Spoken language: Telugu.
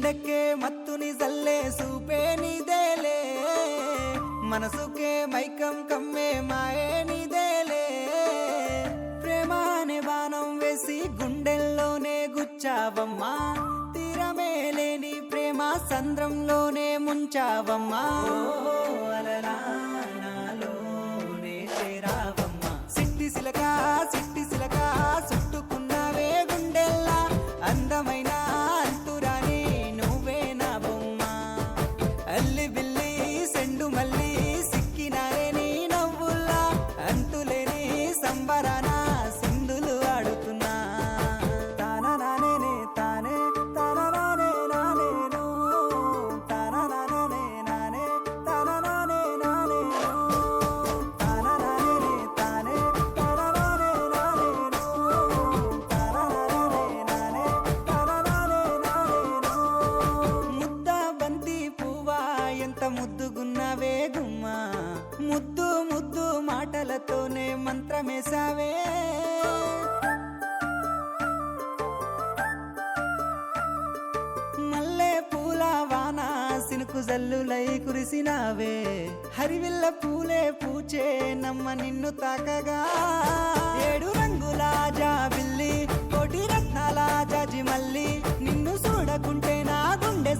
గుండెకే మత్తుని జల్లే సూపే నీదేలే మనసుకే మైకం కమ్మే మాయే నీదేలే ప్రేమ అనే బాణం వేసి గుండెల్లోనే గుచ్చావమ్మా తీరమే లేని ప్రేమ సంద్రంలోనే ముంచావమ్మా అలలా నాలోనే చేరావమ్మా సిట్టి సిలక చుట్టుకున్నావే గుండెల్లా అందమైన అంతురాని నువ్వే నా బొమ్మ అల్లి బిల్లి సెండు మల్లి సిక్కినారే నీ నవ్వుల్లా అంతులేని సంబరాన సింధులు ఆడుతున్నా తానా నానే తానే తానా నానే నానేను తానా నానే నానే తానా నానే నానేను తానా నానే తానే తానా నానే నానేను తానా నానే నానే తానా నానే నానేను ముద్ద బంతి పువ్వా ఎంత ముద్దుగున్నావే గుమ్మా ముద్దు ముద్దు మాటలతోనే మంత్రమేసావే మల్లె పూల వాన సినుకు జల్లులై కురిసినావే హరివిల్ల పూలే పూచే నమ్మ నిన్ను తాకగా 7 రంగుల జాబిల్లి కోటి రత్నాల జాజి మల్లి నిన్ను చూడకుంటే నా గుండె